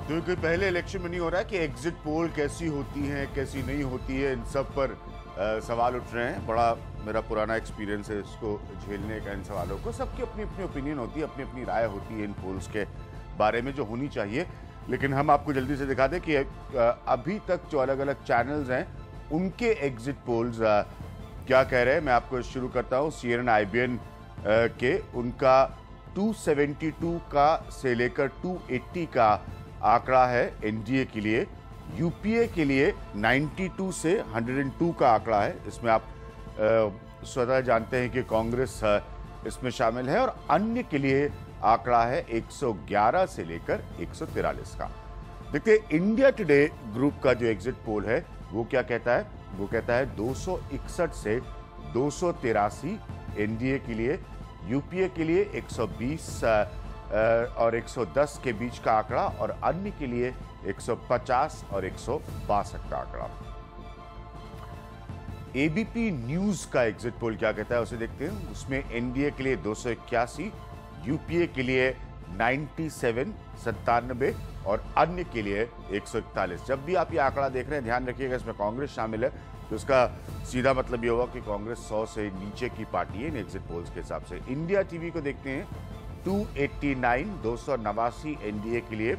तो कोई पहले इलेक्शन में नहीं हो रहा है कि एग्जिट पोल कैसी होती हैं कैसी नहीं होती है, इन सब पर सवाल उठ रहे हैं। बड़ा मेरा पुराना एक्सपीरियंस है इसको झेलने का, इन सवालों को। सबकी अपनी अपनी ओपिनियन होती है, अपनी अपनी राय होती है इन पोल्स के बारे में, जो होनी चाहिए। लेकिन हम आपको जल्दी से दिखा दें कि अभी तक जो अलग अलग चैनल्स हैं उनके एग्जिट पोल्स क्या कह रहे हैं। मैं आपको शुरू करता हूँ CNN IBN के। उनका 272 का से लेकर 280 का आंकड़ा है एनडीए के लिए। यूपीए के लिए 92 से 102 का आंकड़ा है। इसमें आप स्वतः जानते हैं कि कांग्रेस इसमें शामिल है। और अन्य के लिए आंकड़ा है 111 से लेकर 143 का। देखते इंडिया टुडे ग्रुप का जो एग्जिट पोल है वो क्या कहता है। वो कहता है 261 से 283 एनडीए के लिए, यूपीए के लिए 120 और 110 के बीच का आंकड़ा, और अन्य के लिए 150 और 162 का आंकड़ा। एबीपी न्यूज का एग्जिट पोल क्या कहता है उसे देखते हैं। उसमें एनडीए के लिए 281, यूपीए के लिए 97 और अन्य के लिए 141। जब भी आप ये आंकड़ा देख रहे हैं ध्यान रखिएगा इसमें कांग्रेस शामिल है, तो इसका सीधा मतलब ये होगा कि कांग्रेस 100 से नीचे की पार्टी है इन एग्जिट पोल्स के हिसाब से। इंडिया टीवी को देखते हैं। 289 एनडीए के लिए,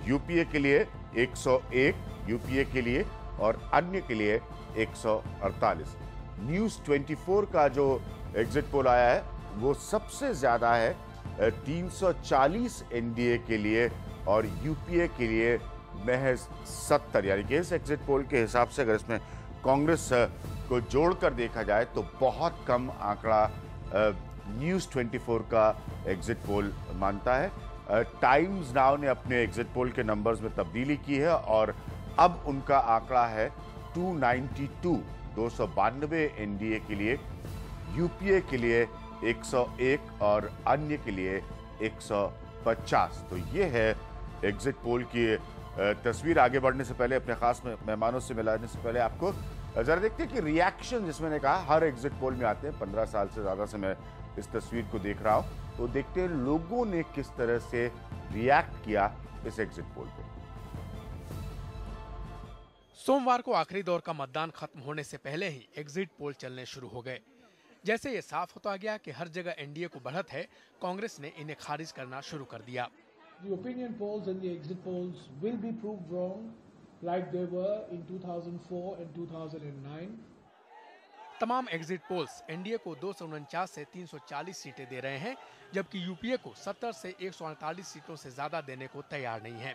यूपीए के लिए 101 यूपीए के लिए, और अन्य के लिए 148। न्यूज 24 का जो एग्जिट पोल आया है वो सबसे ज्यादा है 340 एनडीए के लिए, और यूपीए के लिए महज 70। यानी कि इस एग्जिट पोल के हिसाब से अगर इसमें कांग्रेस को जोड़कर देखा जाए तो बहुत कम आंकड़ा न्यूज 24 का एग्जिट पोल मानता है। टाइम्स नाउ ने अपने एग्जिट पोल के नंबर्स में तब्दीली की है और अब उनका आंकड़ा है 292 एनडीए के लिए, यूपीए के लिए 101 और अन्य के लिए 150। तो ये है एग्जिट पोल की तस्वीर। आगे बढ़ने से पहले, अपने खास मेहमानों से मिलाने से पहले आपको जरा देखते हैं कि रिएक्शन, जिसमें मैंने कहा हर एग्जिट पोल में आते हैं। 15 साल से ज्यादा से मैं इस तस्वीर को देख रहा हूं, तो देखते हैं लोगों ने किस तरह से रिएक्ट किया इस एग्जिट पोल पे। सोमवार को आखिरी दौर का मतदान खत्म होने से पहले ही एग्जिट पोल चलने शुरू हो गए। जैसे ये साफ होता गया कि हर जगह एनडीए को बढ़त है, कांग्रेस ने इन्हें खारिज करना शुरू कर दिया। The opinion polls and the exit polls will be proved wrong like they were in 2004 and 2009. तमाम एग्जिट पोल्स एनडीए को 249 से 340 सीटें दे रहे हैं, जबकि यूपीए को 70 से 148 सीटों से ज्यादा देने को तैयार नहीं है।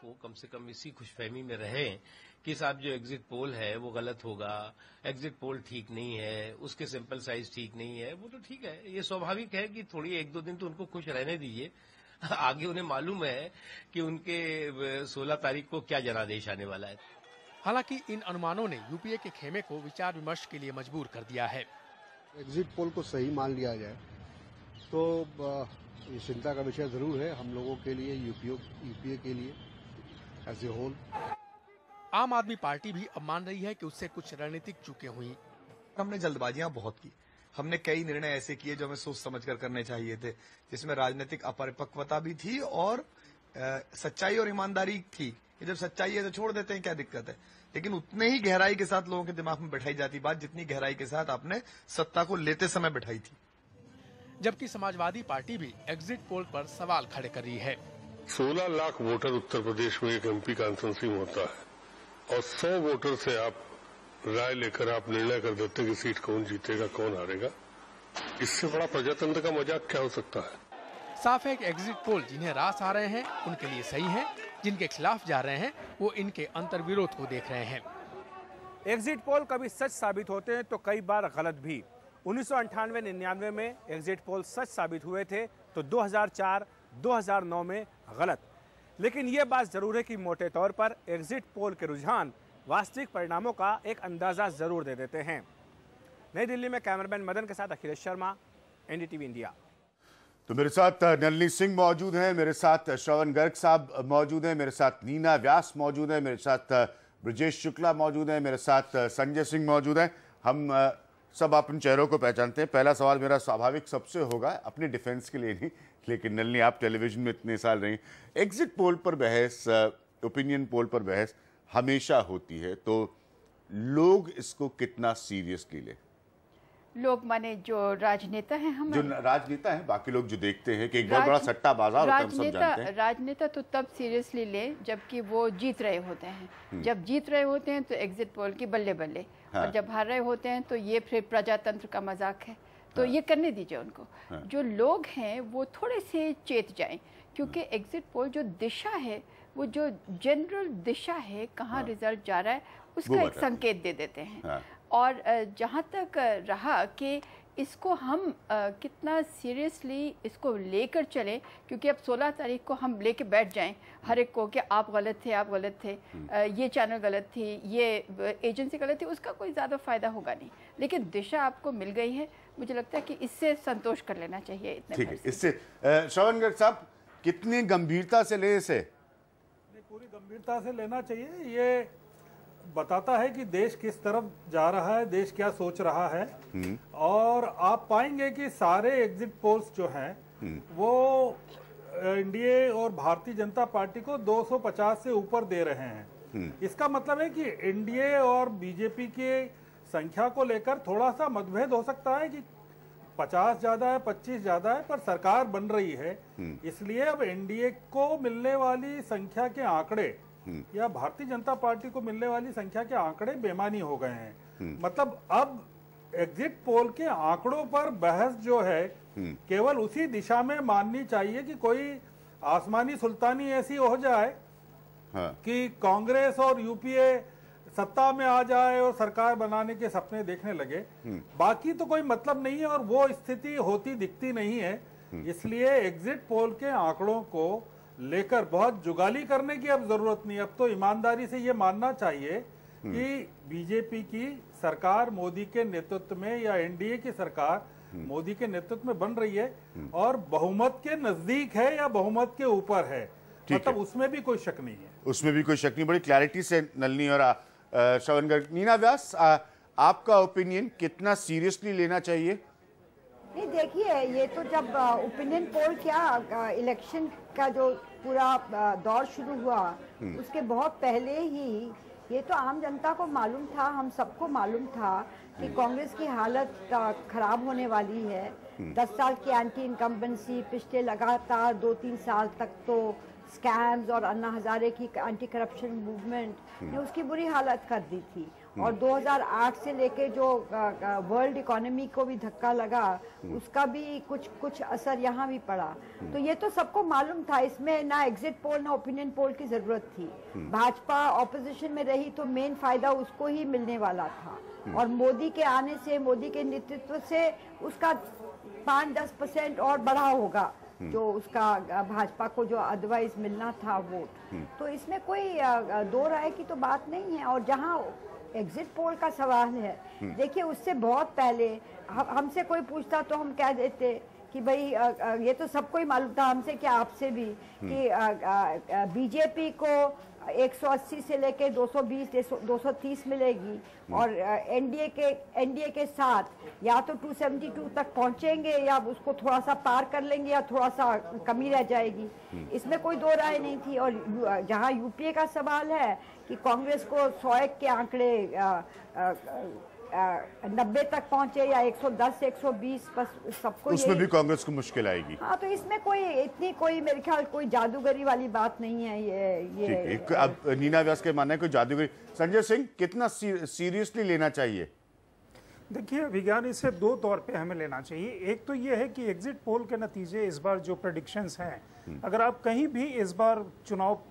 वो कम से कम इसी खुशफहमी में रहें कि साहब जो एग्जिट पोल है वो गलत होगा, एग्जिट पोल ठीक नहीं है, उसके सैंपल साइज ठीक नहीं है। वो तो ठीक है, ये स्वाभाविक है कि थोड़ी 1-2 दिन तो उनको खुश रहने दीजिए। आगे उन्हें मालूम है कि उनके 16 तारीख को क्या जनादेश आने वाला है। हालांकि इन अनुमानों ने यूपीए के खेमे को विचार विमर्श के लिए मजबूर कर दिया है। एग्जिट पोल को सही मान लिया जाए तो ये चिंता का विषय जरूर है हम लोगों के लिए, यूपीए के लिए एज ए होल। आम आदमी पार्टी भी अब मान रही है कि उससे कुछ रणनीतिक चूकें हुई। हमने जल्दबाजियां बहुत की, हमने कई निर्णय ऐसे किए जो हमें सोच समझकर करने चाहिए थे, जिसमें राजनीतिक अपरिपक्वता भी थी और सच्चाई और ईमानदारी थी। ये जब सच्चाई है तो छोड़ देते हैं, क्या दिक्कत है। लेकिन उतने ही गहराई के साथ लोगों के दिमाग में बैठाई जाती बात जितनी गहराई के साथ आपने सत्ता को लेते समय बैठाई थी। जबकि समाजवादी पार्टी भी एग्जिट पोल पर सवाल खड़े कर रही है। 16 लाख वोटर उत्तर प्रदेश में एक एमपी कांस्टिट्यूंसी में होता है, और 100 वोटर से आप राय लेकर आप निर्णय कर देते कि सीट कौन जीतेगा कौन हारेगा। इससे बड़ा प्रजातंत्र का मजाक क्या हो सकता है। साफ है कि एग्जिट पोल जिन्हें रास आ रहे हैं उनके लिए सही है, जिनके खिलाफ जा रहे हैं वो इनके अंतर्विरोध को देख रहे हैं। एग्जिट पोल कभी सच साबित होते हैं तो कई बार गलत भी। 1998-99 में एग्जिट पोल सच साबित हुए थे, तो 2004-2009 में गलत। लेकिन ये बात जरूर है कि मोटे तौर पर एग्जिट पोल के रुझान वास्तविक परिणामों का एक अंदाजा जरूर दे देते हैं। नई दिल्ली में कैमरामैन मदन के साथ अखिलेश शर्मा, एनडीटीवी इंडिया। तो मेरे साथ नलिनी सिंह मौजूद हैं, मेरे साथ श्रवण गर्ग साहब मौजूद हैं, मेरे साथ नीना व्यास मौजूद हैं, मेरे साथ ब्रजेश शुक्ला मौजूद हैं, मेरे साथ संजय सिंह मौजूद हैं। हम सब आप इन चेहरों को पहचानते हैं। पहला सवाल मेरा स्वाभाविक सबसे होगा, अपनी डिफेंस के लिए नहीं, लेकिन नलिनी आप टेलीविजन में इतने साल रही, एग्जिट पोल पर बहस, ओपिनियन पोल पर बहस हमेशा होती है, तो लोग इसको कितना सीरियसली ले? लोग माने जो राजनेता हैं, हम जो राजनेता हैं, बाकी लोग जो देखते हैं कि एक बहुत बड़ा सट्टा बाजार होता है, हम सब जानते हैं। राजनेता तो तब सीरियसली ले जबकि वो जीत रहे होते हैं। जब जीत रहे होते हैं तो एग्जिट पोल की बल्ले बल्ले, हाँ। और जब हार रहे होते हैं तो ये फिर प्रजातंत्र का मजाक है, तो हाँ। ये करने दीजिए उनको। हाँ। जो लोग हैं वो थोड़े से चेत जाएं, क्योंकि एग्जिट पोल जो दिशा है, वो जो जनरल दिशा है, कहाँ रिजल्ट जा रहा है, उसका एक संकेत दे देते हैं। और जहाँ तक रहा कि इसको हम कितना सीरियसली इसको लेकर चलें, क्योंकि अब 16 तारीख को हम लेके बैठ जाएं हर एक को कि आप गलत थे, आप गलत थे, ये चैनल गलत थी, ये एजेंसी गलत थी, उसका कोई ज़्यादा फायदा होगा नहीं। लेकिन दिशा आपको मिल गई है, मुझे लगता है कि इससे संतोष कर लेना चाहिए। इतने ठीक है, इससे श्रवण गर्ग साहब कितनी गंभीरता से ले इसे? पूरी गंभीरता से लेना चाहिए। ये बताता है कि देश किस तरफ जा रहा है, देश क्या सोच रहा है। और आप पाएंगे कि सारे एग्जिट पोल्स जो हैं वो एनडीए और भारतीय जनता पार्टी को 250 से ऊपर दे रहे हैं। इसका मतलब है कि एनडीए और बीजेपी की संख्या को लेकर थोड़ा सा मतभेद हो सकता है कि 50 ज्यादा है, 25 ज्यादा है, पर सरकार बन रही है। इसलिए अब एनडीए को मिलने वाली संख्या के आंकड़े या भारतीय जनता पार्टी को मिलने वाली संख्या के आंकड़े बेमानी हो गए हैं। मतलब अब एग्जिट पोल के आंकड़ों पर बहस जो है केवल उसी दिशा में माननी चाहिए कि कोई आसमानी सुल्तानी ऐसी हो जाए कि कांग्रेस और यूपीए सत्ता में आ जाए और सरकार बनाने के सपने देखने लगे। बाकी तो कोई मतलब नहीं है और वो स्थिति होती दिखती नहीं है। इसलिए एग्जिट पोल के आंकड़ों को लेकर बहुत जुगाली करने की अब जरूरत नहीं। अब तो ईमानदारी से ये मानना चाहिए कि बीजेपी की सरकार मोदी के नेतृत्व में या एनडीए की सरकार मोदी के नेतृत्व में बन रही है और बहुमत के नजदीक है या बहुमत के ऊपर है। मतलब उसमें भी कोई शक नहीं है। उसमें भी कोई शक नहीं। बड़ी क्लैरिटी से नलिनी और श्रवण गर्ग। नीना व्यास, आपका ओपिनियन कितना सीरियसली लेना चाहिए? नहीं, देखिए, ये तो जब ओपिनियन पोल क्या इलेक्शन का जो पूरा दौर शुरू हुआ उसके बहुत पहले ही ये तो आम जनता को मालूम था, हम सबको मालूम था कि कांग्रेस की हालत खराब होने वाली है। 10 साल की एंटी इनकम्बेंसी, पिछले लगातार 2-3 साल तक तो स्कैम्स और अन्ना हजारे की एंटी करप्शन मूवमेंट ने उसकी बुरी हालत कर दी थी। और 2008 से लेके जो वर्ल्ड इकोनॉमी को भी धक्का लगा उसका भी कुछ असर यहाँ भी पड़ा। तो ये तो सबको मालूम था, इसमें ना एग्जिट पोल ना ओपिनियन पोल की जरूरत थी। भाजपा ऑपोजिशन में रही तो मेन फायदा उसको ही मिलने वाला था और मोदी के आने से, मोदी के नेतृत्व से उसका 5-10% और बढ़ा होगा जो उसका भाजपा को जो अदरवाइज मिलना था वोट। तो इसमें कोई दो राय की तो बात नहीं है। और जहां एग्जिट पोल का सवाल है, देखिए, उससे बहुत पहले हमसे कोई पूछता तो हम कह देते कि भाई ये तो सबको ही मालूम था, हमसे क्या आपसे भी, कि बीजेपी को 180 से लेके 220-230 मिलेगी और एनडीए के साथ या तो 272 तक पहुंचेंगे या उसको थोड़ा सा पार कर लेंगे या थोड़ा सा कमी रह जाएगी। इसमें कोई दो राय नहीं थी। और जहां यूपीए का सवाल है कि कांग्रेस को 100 के आंकड़े 90 तक पहुंचे या 110-120, बस सबको उसमें भी कांग्रेस को मुश्किल आएगी। हाँ, तो इसमें कोई मेरे ख्याल कोई जादूगरी वाली बात नहीं है। ये अब नीना व्यास के मानना है कोई जादूगरी। संजय सिंह, कितना सीरियसली लेना चाहिए? देखिए विज्ञान, इसे दो तौर पे हमें लेना चाहिए। एक तो ये है कि एग्जिट पोल के नतीजे इस बार जो प्रेडिक्शंस हैं, अगर आप कहीं भी इस बार चुनाव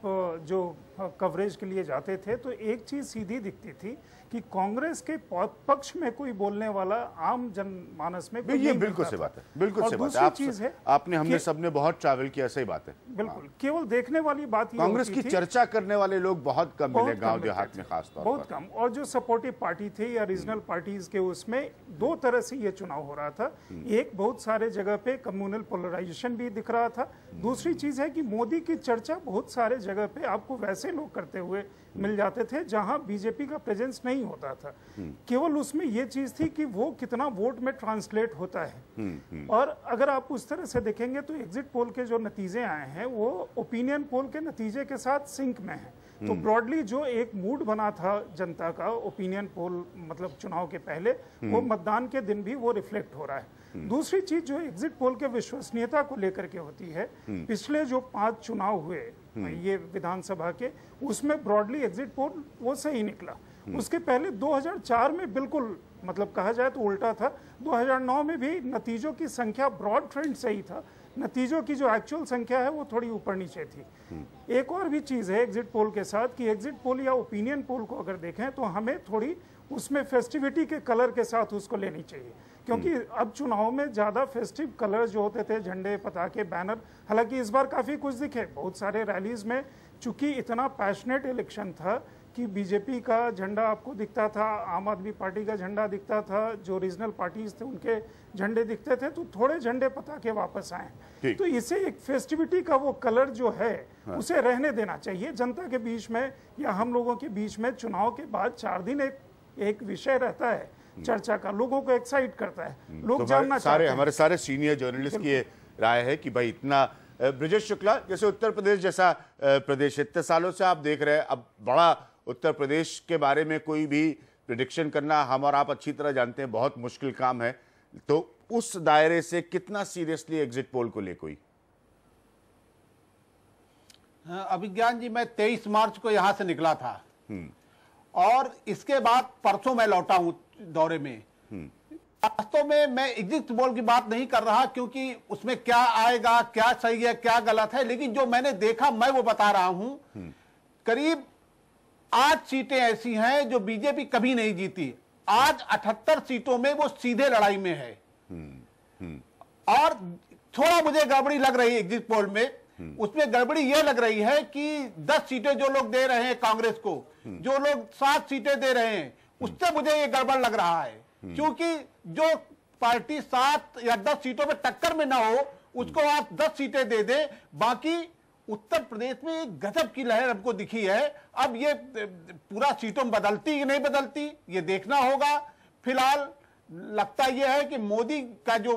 जो कवरेज के लिए जाते थे तो एक चीज सीधी दिखती थी कि कांग्रेस के पक्ष में कोई बोलने वाला आम जनमानस में कोई ये बिल्कुल सही बात है। बिल्कुल सही बात है। चीज है, आपने हमने सबने बहुत ट्रैवल किया, सही बात है। बिल्कुल, केवल देखने वाली बात कांग्रेस की चर्चा करने वाले लोग बहुत कम मिले गांव देहात में, खास तौर पर बहुत कम। और जो सपोर्टिव पार्टी थे या रीजनल पार्टीज के, उसमें दो तरह से ये चुनाव हो रहा था। एक, बहुत सारे जगह पे कम्युनल पोलराइजेशन भी दिख रहा था दूसरी चीज है कि मोदी की चर्चा बहुत सारे जगह पे आपको वैसे लोग करते हुए मिल जाते थे जहां बीजेपी का प्रेजेंस नहीं होता था। केवल उसमें ये चीज थी कि वो कितना वोट में ट्रांसलेट होता है। और अगर आप उस तरह से देखेंगे तो एग्जिट पोल के जो नतीजे आए हैं वो ओपिनियन पोल के नतीजे के साथ सिंक में है। तो ब्रॉडली जो एक मूड बना था जनता का ओपिनियन पोल मतलब चुनाव के पहले, वो मतदान के दिन भी वो रिफ्लेक्ट हो रहा है। दूसरी चीज जो एग्जिट पोल के विश्वसनीयता को लेकर के होती है, पिछले जो 5 चुनाव हुए ये विधानसभा के, उसमें ब्रॉडली एग्जिट पोल वो सही निकला। उसके पहले 2004 में बिल्कुल मतलब कहा जाए तो उल्टा था। 2009 में भी नतीजों की संख्या ब्रॉड ट्रेंड सही था, नतीजों की जो एक्चुअल संख्या है वो थोड़ी ऊपर नीचे थी। एक और भी चीज है एग्जिट पोल के साथ कि एग्जिट पोल या ओपिनियन पोल को अगर देखें तो हमें थोड़ी उसमें फेस्टिविटी के कलर के साथ उसको लेनी चाहिए, क्योंकि अब चुनाव में ज्यादा फेस्टिव कलर्स जो होते थे, झंडे, पताके, बैनर, हालांकि इस बार काफी कुछ दिखे बहुत सारे रैलीज में। चूंकि इतना पैशनेट इलेक्शन था कि बीजेपी का झंडा आपको दिखता था, आम आदमी पार्टी का झंडा दिखता था, जो रीजनल पार्टीज थे उनके झंडे दिखते थे, तो थोड़े झंडे पताके वापस आए। तो इसे एक फेस्टिविटी का वो कलर जो है उसे रहने देना चाहिए। जनता के बीच में या हम लोगों के बीच में चुनाव के बाद 4 दिन एक विषय रहता है चर्चा का, लोगों को एक्साइट करता है, लोग तो जानना चाहते हैं। हमारे सारे सीनियर जर्नलिस्ट की ये राय है कि भाई इतना ब्रिजेश शुक्ला, जैसे उत्तर प्रदेश जैसा प्रदेश इतने सालों से आप देख रहे हैं, अब बड़ा उत्तर प्रदेश के बारे में कोई भी प्रिडिक्शन करना हम और आप अच्छी तरह जानते हैं बहुत मुश्किल काम है। तो उस दायरे से कितना सीरियसली एग्जिट पोल को ले कोई? अभिज्ञान जी, मैं 23 मार्च को यहां से निकला था और इसके बाद परसों मैं लौटा हूं दौरे में। वास्तव में मैं एग्जिट पोल की बात नहीं कर रहा, क्योंकि उसमें क्या आएगा, क्या सही है, क्या गलत है, लेकिन जो मैंने देखा मैं वो बता रहा हूं। करीब 8 सीटें ऐसी हैं जो बीजेपी कभी नहीं जीती। आज 78 सीटों में वो सीधे लड़ाई में है। और थोड़ा मुझे गड़बड़ी लग रही है एग्जिट पोल में। उसमें गड़बड़ी यह लग रही है कि 10 सीटें जो लोग दे रहे हैं कांग्रेस को, जो लोग 7 सीटें दे रहे हैं, उससे मुझे ये गड़बड़ लग रहा है। क्योंकि जो पार्टी 7 या 10 सीटों में टक्कर में ना हो, उसको आप 10 सीटें दे दें। बाकी उत्तर प्रदेश में एक गजब की लहर हमको दिखी है। अब ये पूरा सीटों में बदलती कि नहीं बदलती, ये देखना होगा। फिलहाल लगता यह है कि मोदी का जो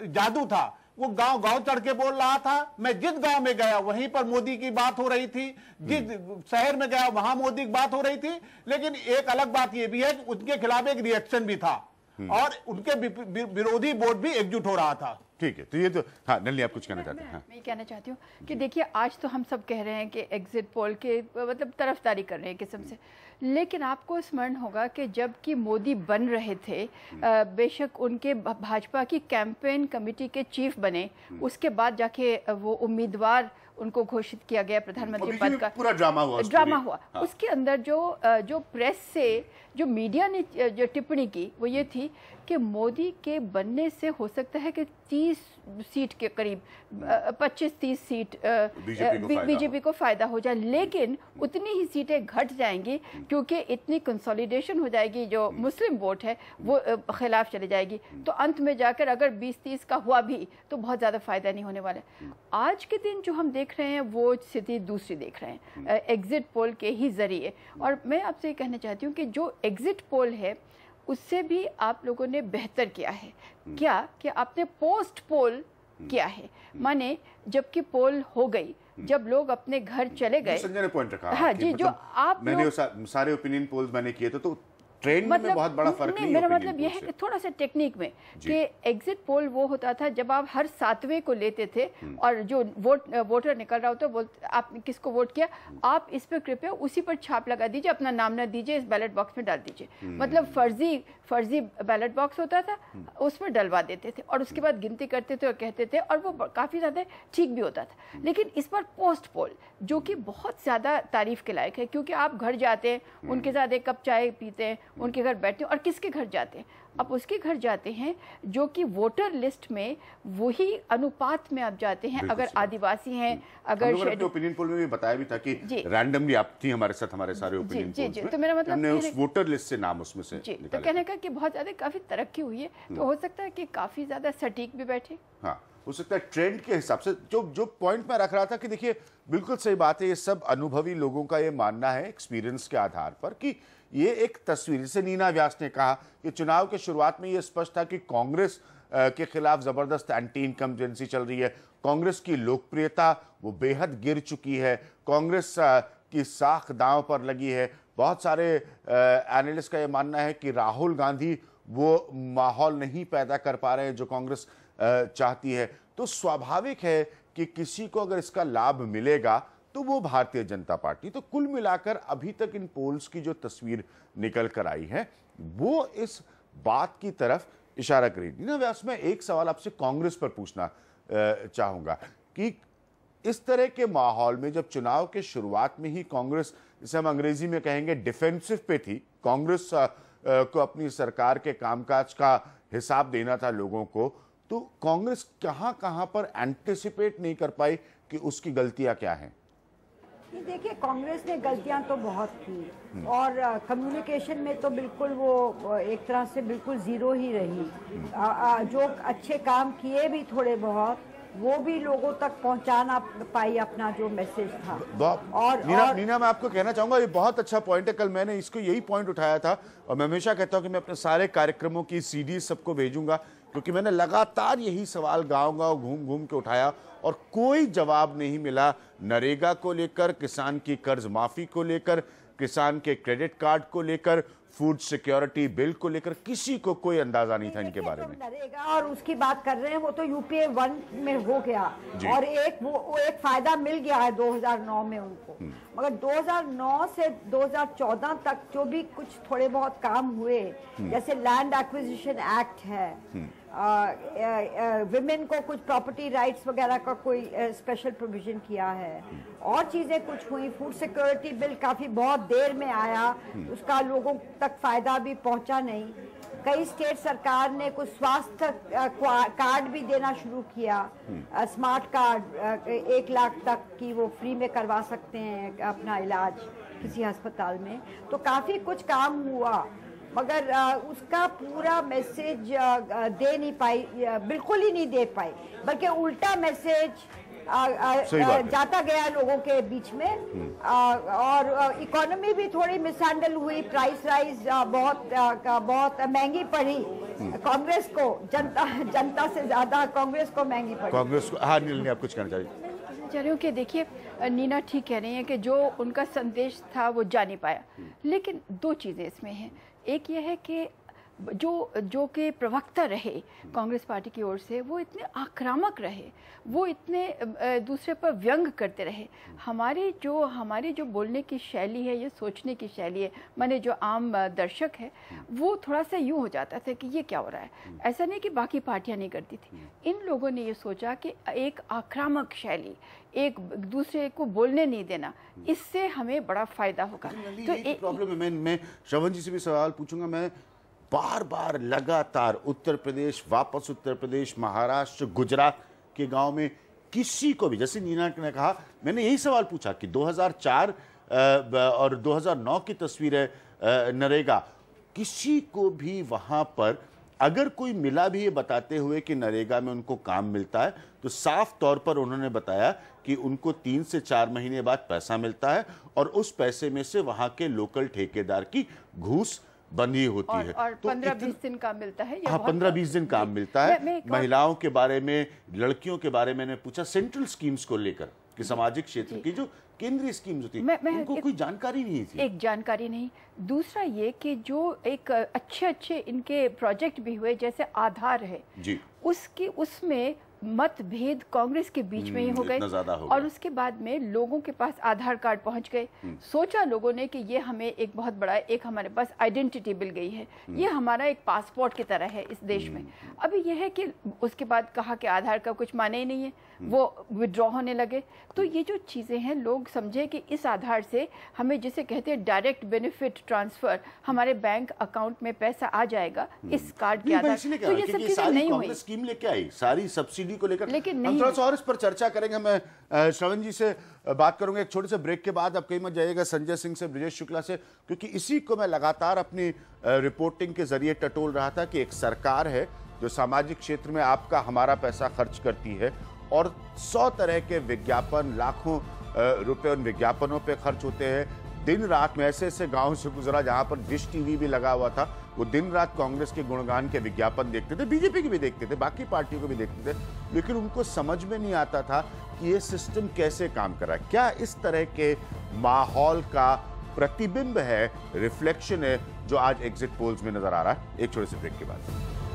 जादू था वो गांव गांव चढ़ के बोल रहा था। मैं जिस गांव में गया वहीं पर मोदी की बात हो रही थी, जिस शहर में गया वहां मोदी की बात हो रही थी। लेकिन एक अलग बात यह भी है कि उनके खिलाफ एक रिएक्शन भी था और उनके विरोधी वोट भी एकजुट हो रहा था। ठीक है, तो ये तो हाँ, नलिनी आप कुछ कहना चाहते हैं? मैं कहना चाहती हूँ कि देखिए, आज तो हम सब कह रहे हैं कि एग्जिट पोल के मतलब तरफदारी कर रहे हैं किस्म से, लेकिन आपको स्मरण होगा कि जब कि मोदी बन रहे थे, बेशक उनके भाजपा की कैंपेन कमेटी के चीफ बने, उसके बाद जाके वो उम्मीदवार उनको घोषित किया गया प्रधानमंत्री पद का। पूरा ड्रामा हुआ। हाँ। उसके अंदर जो प्रेस से जो मीडिया ने जो टिप्पणी की वो ये थी कि मोदी के बनने से हो सकता है कि 30 सीट के करीब 25-30 सीट बीजेपी को फायदा हो जाए, लेकिन उतनी ही सीटें घट जाएंगी क्योंकि इतनी कंसोलिडेशन हो जाएगी, जो मुस्लिम वोट है वो खिलाफ चले जाएगी। तो अंत में जाकर अगर 20-30 का हुआ भी तो बहुत ज़्यादा फायदा नहीं होने वाला। आज के दिन जो हम देख रहे हैं वो स्थिति दूसरी देख रहे हैं एग्जिट पोल के ही जरिए। और मैं आपसे ये कहना चाहती हूँ कि जो एग्जिट पोल है उससे भी आप लोगों ने बेहतर किया है क्या कि आपने पोस्ट पोल किया है। माने जबकि पोल हो गई, जब लोग अपने घर चले गए। संजय ने पॉइंट रखा। हाँ जी, जो आप मैंने सारे ओपिनियन पोल्स मैंने किए थे, तो ट्रेंड में बहुत बड़ा फर्क नहीं है। मेरा मतलब यह है कि थोड़ा सा टेक्निक में कि एग्जिट पोल वो होता था जब आप हर 7वें को लेते थे और जो वोटर निकल रहा होता बोलते आपने किसको वोट किया, आप इस पर कृपया उसी पर छाप लगा दीजिए, अपना नाम ना दीजिए, इस बैलेट बॉक्स में डाल दीजिए। मतलब फर्जी बैलेट बॉक्स होता था, उसमें डलवा देते थे और उसके बाद गिनती करते थे और कहते थे, और वो काफी ज्यादा ठीक भी होता था। लेकिन इस बार पोस्ट पोल जो कि बहुत ज्यादा तारीफ के लायक है, क्योंकि आप घर जाते हैं, उनके साथ एक कप चाय पीते हैं, उनके घर बैठते हैं, और किसके घर जाते हैं? आप उसके घर जाते हैं जो कि वोटर लिस्ट में वही अनुपात में आप जाते हैं। अगर आदिवासी हैं, अगर ओपिनियन पोल में भी बताया भी था कि रैंडमली आप थी हमारे साथ, हमारे सारे ओपिनियन पोल्स में, तो मेरा मतलब हमने उस वोटर लिस्ट से नाम उसमें से तो कहने का कि बहुत ज्यादा काफी तरक्की हुई है, तो हो सकता है कि काफी ज्यादा सटीक भी बैठे। हाँ, हो सकता है ट्रेंड के हिसाब से। जो पॉइंट मैं रख रहा था कि देखिए बिल्कुल सही बात है, ये सब अनुभवी लोगों का ये मानना है एक्सपीरियंस के आधार पर कि ये एक तस्वीर, जैसे नीना व्यास ने कहा कि चुनाव के शुरुआत में ये स्पष्ट था कि कांग्रेस के खिलाफ जबरदस्त एंटी इनकम्बेंसी चल रही है, कांग्रेस की लोकप्रियता वो बेहद गिर चुकी है, कांग्रेस की साख दांव पर लगी है। बहुत सारे एनालिस्ट का ये मानना है कि राहुल गांधी वो माहौल नहीं पैदा कर पा रहे हैं जो कांग्रेस चाहती है। तो स्वाभाविक है कि किसी को अगर इसका लाभ मिलेगा तो वो भारतीय जनता पार्टी। तो कुल मिलाकर अभी तक इन पोल्स की जो तस्वीर निकल कर आई है वो इस बात की तरफ इशारा करेगी। नीना व्यास, मैं एक सवाल आपसे कांग्रेस पर पूछना चाहूंगा कि इस तरह के माहौल में जब चुनाव के शुरुआत में ही कांग्रेस, जिसे हम अंग्रेजी में कहेंगे डिफेंसिव पे थी, कांग्रेस को अपनी सरकार के कामकाज का हिसाब देना था लोगों को, तो कांग्रेस कहां पर एंटिसिपेट नहीं कर पाई कि उसकी गलतियां क्या हैं? देखिए, कांग्रेस ने गलतियां तो बहुत की और कम्युनिकेशन में तो बिल्कुल वो एक तरह से बिल्कुल जीरो ही रही। जो अच्छे काम किए भी थोड़े बहुत, वो भी लोगों तक पहुंचा ना पाई अपना जो मैसेज था। और नीना, मैं आपको कहना चाहूंगा ये बहुत अच्छा पॉइंट है। कल मैंने इसको यही पॉइंट उठाया था और मैं हमेशा कहता हूं कि मैं अपने सारे कार्यक्रमों की सीडी सबको भेजूंगा, क्योंकि मैंने लगातार यही सवाल गांव-गांव घूम के उठाया और कोई जवाब नहीं मिला। नरेगा को लेकर, किसान की कर्ज माफी को लेकर, किसान के क्रेडिट कार्ड को लेकर, फूड सिक्योरिटी बिल को लेकर किसी को कोई अंदाजा नहीं था इनके बारे में। नरेगा और उसकी बात कर रहे हैं, वो तो यूपीए 1 में हो गया और वो एक फायदा मिल गया है 2009 में उनको। मगर 2009 से 2014 तक जो भी कुछ थोड़े बहुत काम हुए, जैसे लैंड एक्विजिशन एक्ट है, विमेन को कुछ प्रॉपर्टी राइट्स वगैरह का कोई स्पेशल प्रोविजन किया है, और चीजें कुछ हुई। फूड सिक्योरिटी बिल काफी बहुत देर में आया, उसका लोगों तक फायदा भी पहुंचा नहीं। कई स्टेट सरकार ने कुछ स्वास्थ्य कार्ड भी देना शुरू किया, स्मार्ट कार्ड 1 लाख तक की वो फ्री में करवा सकते हैं अपना इलाज किसी अस्पताल में। तो काफी कुछ काम हुआ, मगर उसका पूरा मैसेज दे नहीं पाई, बिल्कुल ही नहीं दे पाई, बल्कि उल्टा मैसेज जाता गया लोगों के बीच में। और इकोनॉमी भी थोड़ी मिसहैंडल हुई, प्राइस राइज बहुत महंगी पड़ी कांग्रेस को, जनता से ज्यादा कांग्रेस को महंगी पड़ी। कांग्रेस को, हाँ नील, आप कुछ कहना चाहिए? चाह रही हूँ कि देखिए, नीना ठीक कह रही है कि जो उनका संदेश था वो जा नहीं पाया, लेकिन 2 चीज़ें इसमें हैं। एक ये है कि जो के प्रवक्ता रहे कांग्रेस पार्टी की ओर से, वो इतने आक्रामक रहे, वो इतने दूसरे पर व्यंग करते रहे। हमारी जो बोलने की शैली है, ये सोचने की शैली है, माने जो आम दर्शक है वो थोड़ा सा यूँ हो जाता था कि ये क्या हो रहा है। ऐसा नहीं कि बाकी पार्टियां नहीं करती थी, इन लोगों ने ये सोचा कि एक आक्रामक शैली, एक दूसरे को बोलने नहीं देना, इससे हमें बड़ा फायदा होगा। तो एक प्रॉब्लम है, मैं श्रवण जी से भी सवाल पूछूंगा। मैं बार लगातार उत्तर प्रदेश, वापस उत्तर प्रदेश, महाराष्ट्र, गुजरात के गांव में किसी को भी, जैसे नीना ने कहा, मैंने यही सवाल पूछा कि 2004 और 2009 की तस्वीर है नरेगा, किसी को भी वहां पर अगर कोई मिला भी ये बताते हुए कि नरेगा में उनको काम मिलता है, तो साफ तौर पर उन्होंने बताया कि उनको 3 से 4 महीने बाद पैसा मिलता है और उस पैसे में से वहां के लोकल ठेकेदार की घूस बंधी होती है। और 15-20 दिन काम मिलता है। हाँ, 15-20 दिन काम मिलता है। महिलाओं के बारे में, लड़कियों के बारे में मैंने पूछा, सेंट्रल स्कीम्स को लेकर कि सामाजिक क्षेत्र की जो केंद्रीय स्कीम्स होती है उनको कोई जानकारी नहीं थी। एक जानकारी नहीं, दूसरा ये कि जो एक अच्छे इनके प्रोजेक्ट भी हुए, जैसे आधार है जी, उसमें मतभेद कांग्रेस के बीच में ही हो गए और उसके बाद में लोगों के पास आधार कार्ड पहुंच गए। सोचा लोगों ने कि ये हमें एक बहुत बड़ा, एक हमारे पास आइडेंटिटी मिल गई है, ये हमारा एक पासपोर्ट की तरह है इस देश में। अभी यह है कि उसके बाद कहा कि आधार का कुछ माने ही नहीं है, वो विड्रॉ होने लगे। तो ये जो चीजें हैं, लोग समझे कि इस आधार से हमें, जिसे कहते हैं डायरेक्ट बेनिफिट ट्रांसफर, हमारे बैंक अकाउंट में पैसा आ जाएगा इस कार्ड के आधार। तो ये सब चीजें नहीं हुई। स्कीम लेके आई सारी सब्सिडी को लेकर, लेकिन हम थोड़ा सा और इस पर चर्चा करेंगे। मैं श्रवण जी से बात करूंगा एक छोटे से ब्रेक के बाद। अब कहीं मत जाइएगा संजय सिंह से, ब्रजेश शुक्ला से, क्योंकि इसी को मैं लगातार अपनी रिपोर्टिंग के जरिए टटोल रहा था कि एक सरकार है जो सामाजिक क्षेत्र में आपका हमारा पैसा खर्च करती है, और 100 तरह के विज्ञापन, लाखों रुपए उन विज्ञापनों पे खर्च होते हैं। दिन रात में ऐसे ऐसे गांव से गुजरा जहां पर डिश टीवी भी लगा हुआ था, वो दिन रात कांग्रेस के गुणगान के विज्ञापन देखते थे, बीजेपी के भी देखते थे, बाकी पार्टियों को भी देखते थे, लेकिन उनको समझ में नहीं आता था कि ये सिस्टम कैसे काम कर रहा है। क्या इस तरह के माहौल का प्रतिबिंब है, रिफ्लेक्शन है, जो आज एग्जिट पोल्स में नजर आ रहा है? एक छोटे से ब्रेक के बाद।